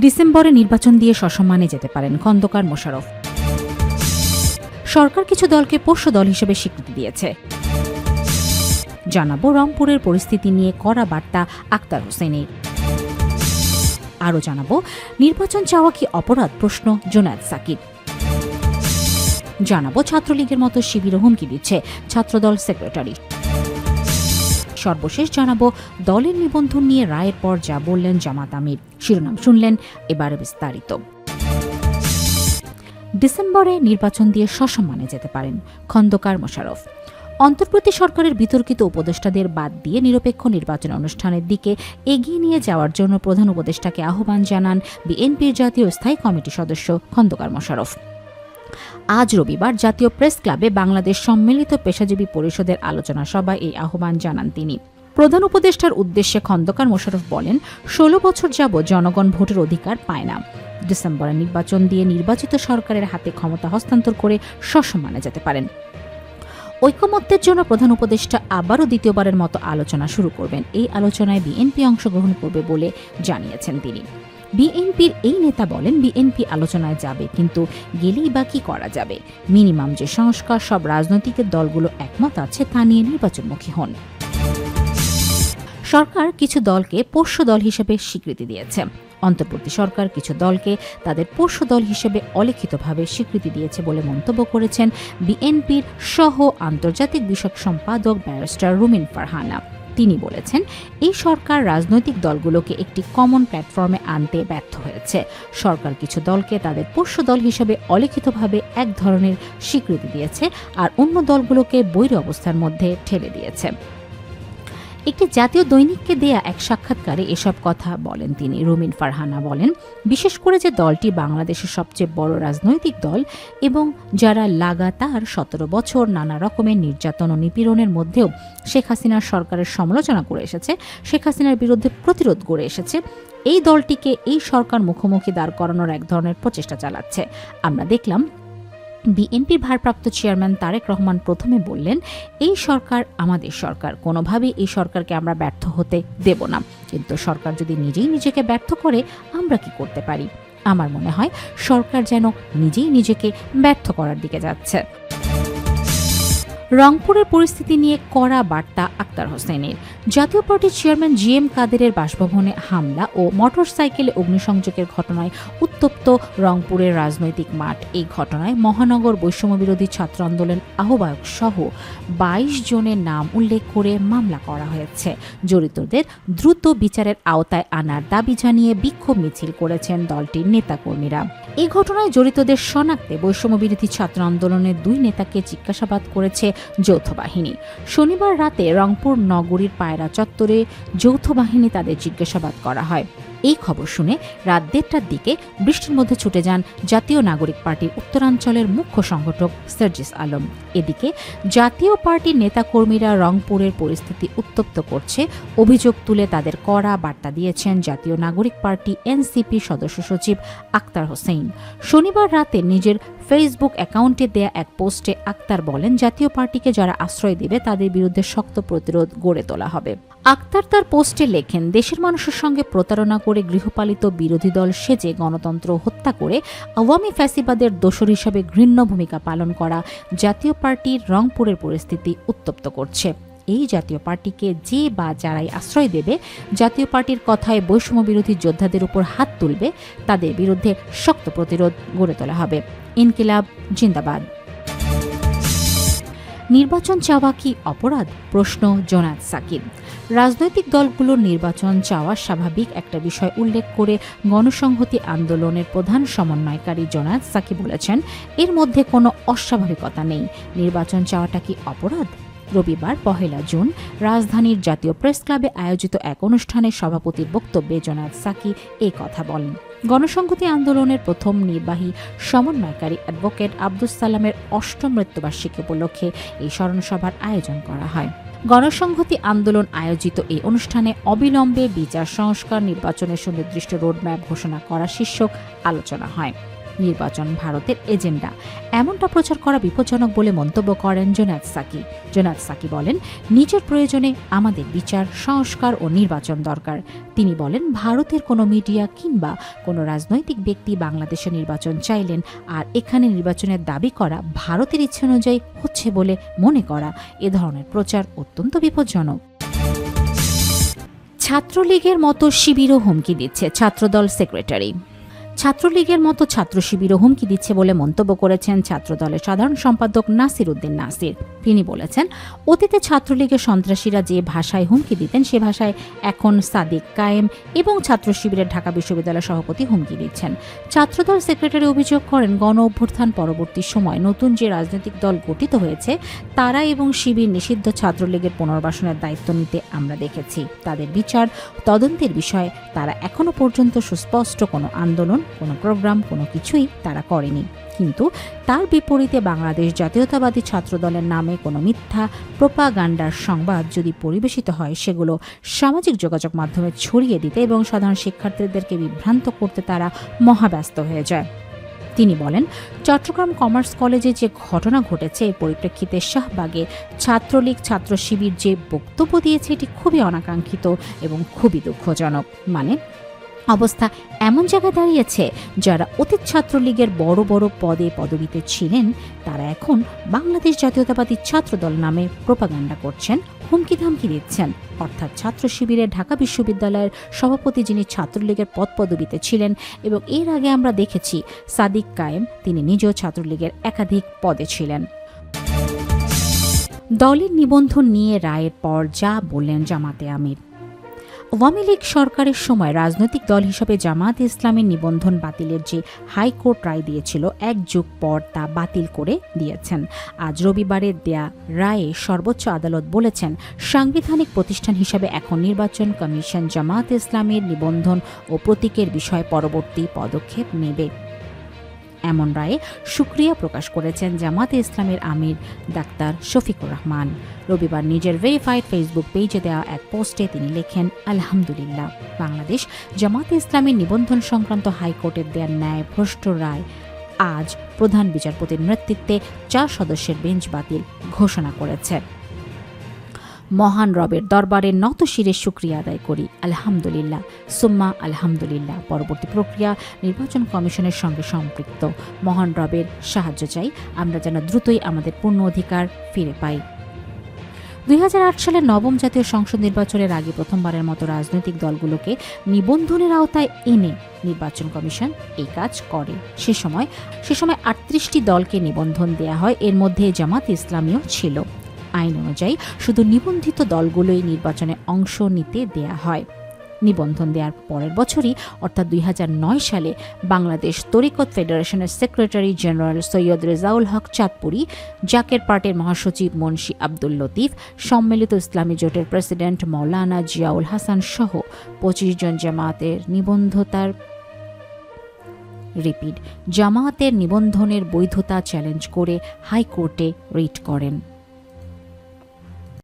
ডিসেম্বরে নির্বাচন দিয়ে সসম্মানে যেতে পারেন খন্দকার মোশাররফ। সরকার কিছু দলকে পোষ্য দল হিসেবে স্বীকৃতি দিয়েছে। জানাবো রংপুরের পরিস্থিতি নিয়ে কড়া বার্তা আক্তার হোসেনের। আরও জানাবো নির্বাচন চাওয়া কি অপরাধ, প্রশ্ন জোনায়েদ সাকির। জানাবো ছাত্রলীগের মতো শিবিরও হুমকি দিচ্ছে ছাত্রদল সেক্রেটারি। সর্বশেষ জানাবো দলের নিবন্ধন নিয়ে রায়ের পর যা বললেন জামাত আমির। শিরোনাম শুনলেন, এবারে বিস্তারিত। ডিসেম্বরে নির্বাচন দিয়ে সসম্মানে যেতে পারেন খন্দকার মোশাররফ। অন্তর্বর্তী সরকারের বিতর্কিত উপদেষ্টাদের বাদ দিয়ে নিরপেক্ষ নির্বাচন অনুষ্ঠানের দিকে এগিয়ে নিয়ে যাওয়ার জন্য প্রধান উপদেষ্টাকে আহ্বান জানান বিএনপির জাতীয় স্থায়ী কমিটি সদস্য খন্দকার মোশাররফ। আজ রবিবার জাতীয় প্রেস ক্লাবে বাংলাদেশ সম্মিলিত পেশাজীবী পরিষদের আলোচনা সভায় এই আহ্বান জানান তিনি। প্রধান উপদেষ্টার উদ্দেশ্যে খন্দকার মোশাররফ বলেন, ১৬ বছর যাবৎ জনগণ ভোটের অধিকার পায় না। ডিসেম্বরে নির্বাচন দিয়ে নির্বাচিত সরকারের হাতে ক্ষমতা হস্তান্তর করে সসম্মানে যেতে পারেন। ঐকমত্যের জন্য প্রধান উপদেষ্টা আবারও দ্বিতীয়বারের মতো আলোচনা শুরু করবেন। এই আলোচনায় বিএনপি অংশগ্রহণ করবে বলে জানিয়েছেন তিনি। বিএনপির এই নেতা বলেন, বিএনপি আলোচনায় যাবে, কিন্তু গেলেই বা কি করা যাবে? মিনিমাম যে সংস্কার সব রাজনৈতিক দলগুলো একমত আছে তা নিয়ে নির্বাচনমুখী হন। সরকার কিছু দলকে পোষ্য দল হিসেবে স্বীকৃতি দিয়েছে। অন্তর্বর্তী সরকার কিছু দলকে তাদের পোষ্য দল হিসেবে অলিখিতভাবে স্বীকৃতি দিয়েছে বলে মন্তব্য করেছেন বিএনপির সহ আন্তর্জাতিক বিষয়ক সম্পাদক ব্যারিস্টার রুমিন ফারহানা। তিনি বলেছেন, এই সরকার রাজনৈতিক দলগুলোকে একটি কমন প্ল্যাটফর্মে আনতে ব্যর্থ হয়েছে। সরকার কিছু দলকে তাদের পোষ্য দল হিসেবে অলিখিতভাবে এক ধরনের স্বীকৃতি দিয়েছে, আর অন্য দলগুলোকে বৈরী অবস্থার মধ্যে ঠেলে দিয়েছে। একটি জাতীয় দৈনিককে দেয়া এক সাক্ষাৎকারে এসব কথা বলেন তিনি। রুমিন ফারহানা বলেন, বিশেষ করে যে দলটি বাংলাদেশের সবচেয়ে বড় রাজনৈতিক দল এবং যারা লাগাতার ১৭ বছর নানা রকমের নির্যাতন ও নিপীড়নের মধ্যেও শেখ হাসিনার সরকারের সমালোচনা করে এসেছে, শেখ হাসিনার বিরুদ্ধে প্রতিরোধ গড়ে এসেছে, এই দলটিকে এই সরকার মুখোমুখি দাঁড় করানোর এক ধরনের প্রচেষ্টা চালাচ্ছে। আমরা দেখলাম বিএনপির ভারপ্রাপ্ত চেয়ারম্যান তারেক রহমান প্রথমে বললেন, এই সরকার আমাদের সরকার, কোনোভাবেই এই সরকারকে আমরা ব্যর্থ হতে দেব না। কিন্তু সরকার যদি নিজেই নিজেকে ব্যর্থ করে, আমরা কি করতে পারি? আমার মনে হয় সরকার যেন নিজেই নিজেকে ব্যর্থ করার দিকে যাচ্ছে। রংপুরের পরিস্থিতি নিয়ে কড়া বার্তা আক্তার হোসেনের। জাতীয় পার্টির চেয়ারম্যান জিএম কাদেরের বাসভবনে হামলা ও মোটরসাইকেলে অগ্নিসংযোগের ঘটনায় উত্তপ্ত রংপুরের রাজনৈতিক মাঠ। এই ঘটনায় মহানগর বৈষম্যবিরোধী ছাত্র আন্দোলন আহ্বায়ক সহ ২২ জনের নাম উল্লেখ করে মামলা করা হয়েছে। জড়িতদের দ্রুত বিচারের আওতায় আনার দাবি জানিয়ে বিক্ষোভ মিছিল করেছেন দলটির নেতাকর্মীরা। এই ঘটনায় জড়িতদের শনাক্তে বৈষম্যবিরোধী ছাত্র আন্দোলনের ২ নেতাকে জিজ্ঞাসাবাদ করেছে যৌথ বাহিনী। শনিবার রাতে রংপুর নগরীর পায়রা চত্বরে যৌথ বাহিনী তাদের জিজ্ঞাসাবাদ করা হয়। এই খবর শুনে রাত ১:৩০টার দিকে বৃষ্টির মধ্যে ছুটে যান জাতীয় নাগরিক পার্টির উত্তরাঞ্চলের মুখ্য সংগঠক সার্জিস আলম। এদিকে জাতীয় পার্টির নেতাকর্মীরা রংপুরের পরিস্থিতি উত্তপ্ত করছে অভিযোগ তুলে তাদের কড়া বার্তা দিয়েছেন জাতীয় নাগরিক পার্টি এনসিপি সদস্য সচিব আক্তার হোসেন। শনিবার রাতে নিজের ফেসবুক অ্যাকাউন্টে দেয়া এক পোস্টে আক্তার বলেন, জাতীয় পার্টিকে যারা আশ্রয় দেবে তাদের বিরুদ্ধে শক্ত প্রতিরোধ গড়ে তোলা হবে। আক্তার তার পোস্টে লেখেন, দেশের মানুষের সঙ্গে প্রতারণা করে গৃহপালিত বিরোধী দল সেজে গণতন্ত্র হত্যা করে আওয়ামী ফ্যাসিবাদের দোসর হিসাবে ঘৃণ্য ভূমিকা পালন করা জাতীয় পার্টির রংপুরের পরিস্থিতি উত্তপ্ত করছে। এই জাতীয় পার্টিকে যে বা যারাই আশ্রয় দেবে, জাতীয় পার্টির কথায় বৈষম্য বিরোধী যোদ্ধাদের উপর হাত তুলবে, তাদের বিরুদ্ধে শক্ত প্রতিরোধ গড়ে তোলা হবে। ইনকিলাব জিন্দাবাদ। নির্বাচন চাওয়া কি অপরাধ, প্রশ্ন জোনায়েদ সাকির। রাজনৈতিক দলগুলোর নির্বাচন চাওয়া স্বাভাবিক একটা বিষয় উল্লেখ করে গণসংহতি আন্দোলনের প্রধান সমন্বয়কারী জোনায়েদ সাকির বলেছেন, এর মধ্যে কোনো অস্বাভাবিকতা নেই। নির্বাচন চাওয়াটা কি অপরাধ? রবিবার ১ জুন রাজধানীর জাতীয় প্রেস ক্লাবে আয়োজিত এক অনুষ্ঠানে সভাপতির বক্তব্যে জোনায়েদ সাকির এই কথা বলেন। গণসংহতি আন্দোলনের প্রথম নির্বাহী সমন্বয়কারী অ্যাডভোকেট আব্দুস সালামের ৮ম মৃত্যুবার্ষিকী উপলক্ষে এই স্মরণসভার আয়োজন করা হয়। গণসংহতি আন্দোলন আয়োজিত এই অনুষ্ঠানে অবিলম্বে বিচার সংস্কার, নির্বাচনের সুনির্দিষ্ট রোডম্যাপ ঘোষণা করা শীর্ষক আলোচনা হয়। নির্বাচন ভারতের এজেন্ডা, এমনটা প্রচার করা বিপজ্জনক বলে মন্তব্য করেন জোনায়েদ সাকি। জোনায়েদ সাকি বলেন, নিজের প্রয়োজনে আমাদের বিচার, সংস্কার ও নির্বাচন দরকার। তিনি বলেন, ভারতের কোনো মিডিয়া কিংবা কোনো রাজনৈতিক ব্যক্তি বাংলাদেশে নির্বাচন চাইলেন আর এখানে নির্বাচনের দাবি করা ভারতের ইচ্ছে অনুযায়ী হচ্ছে বলে মনে করা, এ ধরনের প্রচার অত্যন্ত বিপজ্জনক। ছাত্রলীগের মতো শিবিরও হুমকি দিচ্ছে, ছাত্রদল সেক্রেটারি। ছাত্রলীগের মতো ছাত্র শিবিরও হুমকি দিচ্ছে বলে মন্তব্য করেছেন ছাত্রদলের সাধারণ সম্পাদক নাসির উদ্দিন নাসির। তিনি বলেছেন, অতীতে ছাত্রলীগের সন্ত্রাসীরা যে ভাষায় হুমকি দিতেন সে ভাষায় এখন সাদিক কায়েম এবং ছাত্র শিবিরের ঢাকা বিশ্ববিদ্যালয় সভাপতি হুমকি দিচ্ছেন। ছাত্রদল সেক্রেটারি অভিযোগ করেন, গণ অভ্যুত্থান পরবর্তী সময় নতুন যে রাজনৈতিক দল গঠিত হয়েছে তারা এবং শিবির নিষিদ্ধ ছাত্রলীগের পুনর্বাসনের দায়িত্ব নিতে আমরা দেখেছি। তাদের বিচার তদন্তের বিষয়ে তারা এখনো পর্যন্ত সুস্পষ্ট কোনো আন্দোলন, কোনো প্রোগ্রাম, কোনো কিছুই তারা করেনি। কিন্তু তার বিপরীতে বাংলাদেশ জাতীয়তাবাদী ছাত্রদলের নামে কোনো মিথ্যা প্রোপাগান্ডার সংবাদ যদি পরিবেশিত হয় সেগুলো সামাজিক যোগাযোগ মাধ্যমে ছড়িয়ে দিতে এবং সাধারণ শিক্ষার্থীদেরকে বিভ্রান্ত করতে তারা মহাব্যস্ত হয়ে যায়। তিনি বলেন, চট্টগ্রাম কমার্স কলেজে যে ঘটনা ঘটেছে এর পরিপ্রেক্ষিতে শাহবাগে ছাত্রলীগ ছাত্র শিবির যে বক্তব্য দিয়েছে এটি খুবই অনাকাঙ্ক্ষিত এবং খুবই দুঃখজনক। মানে অবস্থা এমন জায়গায় দাঁড়িয়েছে যারা অতীত ছাত্রলীগের বড় বড় পদে পদবিতে ছিলেন তারা এখন বাংলাদেশ জাতীয়তাবাদী ছাত্রদল নামে প্রোপাগান্ডা করছেন, হুমকি ধামকি দিচ্ছেন। অর্থাৎ ছাত্র শিবিরের ঢাকা বিশ্ববিদ্যালয়ের সভাপতি যিনি ছাত্রলীগের পদ পদবিতে ছিলেন এবং এর আগে আমরা দেখেছি সাদিক কায়েম, তিনি নিজেও ছাত্রলীগের একাধিক পদে ছিলেন। দলের নিবন্ধন নিয়ে রায়ের পর যা বললেন জামাতে আমির। আওয়ামী লীগ সরকারের সময় রাজনৈতিক দল হিসেবে জামায়াতে ইসলামের নিবন্ধন বাতিলের যে হাইকোর্ট রায় দিয়েছিল 1 যুগ পর তা বাতিল করে দিয়েছেন। আজ রবিবারে দেয়া রায়ে সর্বোচ্চ আদালত বলেছেন, সাংবিধানিক প্রতিষ্ঠান হিসেবে এখন নির্বাচন কমিশন জামায়াতে ইসলামের নিবন্ধন ও প্রতীকের বিষয়ে পরবর্তী পদক্ষেপ নেবে। এমন রায়ে শুকরিয়া প্রকাশ করেছেন জামায়াতে ইসলামের আমির ডাক্তার শফিকুর রহমান। রবিবার নিজের ভেরিফাইড ফেসবুক পেজে দেওয়া এক পোস্টে তিনি লেখেন, আলহামদুলিল্লাহ, বাংলাদেশ জামায়াতে ইসলামের নিবন্ধন সংক্রান্ত হাইকোর্টের দেয়া ন্যায়ভ্রষ্ট রায় আজ প্রধান বিচারপতির নেতৃত্বে 4 সদস্যের বেঞ্চ বাতিল ঘোষণা করেছে। মহান রবের দরবারে নত শিরে শুকরিয়া আদায় করি, আলহামদুলিল্লাহ, সুম্মা আলহামদুলিল্লাহ। পরবর্তী প্রক্রিয়া নির্বাচন কমিশনের সঙ্গে সম্পৃক্ত। মহান রবের সাহায্য চাই, আমরা যেন দ্রুতই আমাদের পূর্ণ অধিকার ফিরে পাই। 2008 সালের 9ম জাতীয় সংসদ নির্বাচনের আগে প্রথমবারের মতো রাজনৈতিক দলগুলোকে নিবন্ধনের আওতায় এনে নির্বাচন কমিশন এই কাজ করে। সে সময় 38টি দলকে নিবন্ধন দেয়া হয়, এর মধ্যে জামাত ইসলামীও ছিল। আইন অনুযায়ী শুধু নিবন্ধিত দলগুলোই নির্বাচনে অংশ নিতে দেয়া হয়। নিবন্ধন দেওয়ার পরের বছরই অর্থাৎ 2009 সালে বাংলাদেশ তরিকত ফেডারেশনের সেক্রেটারি জেনারেল সৈয়দ রেজাউল হক চাঁদপুরি, জাকের পার্টির মহাসচিব মুন্সি আব্দুল লতিফ, সম্মিলিত ইসলামী জোটের প্রেসিডেন্ট মৌলানা জিয়াউল হাসান সহ 25 জন জামায়াতের নিবন্ধনের বৈধতা চ্যালেঞ্জ করে হাইকোর্টে রিট করেন।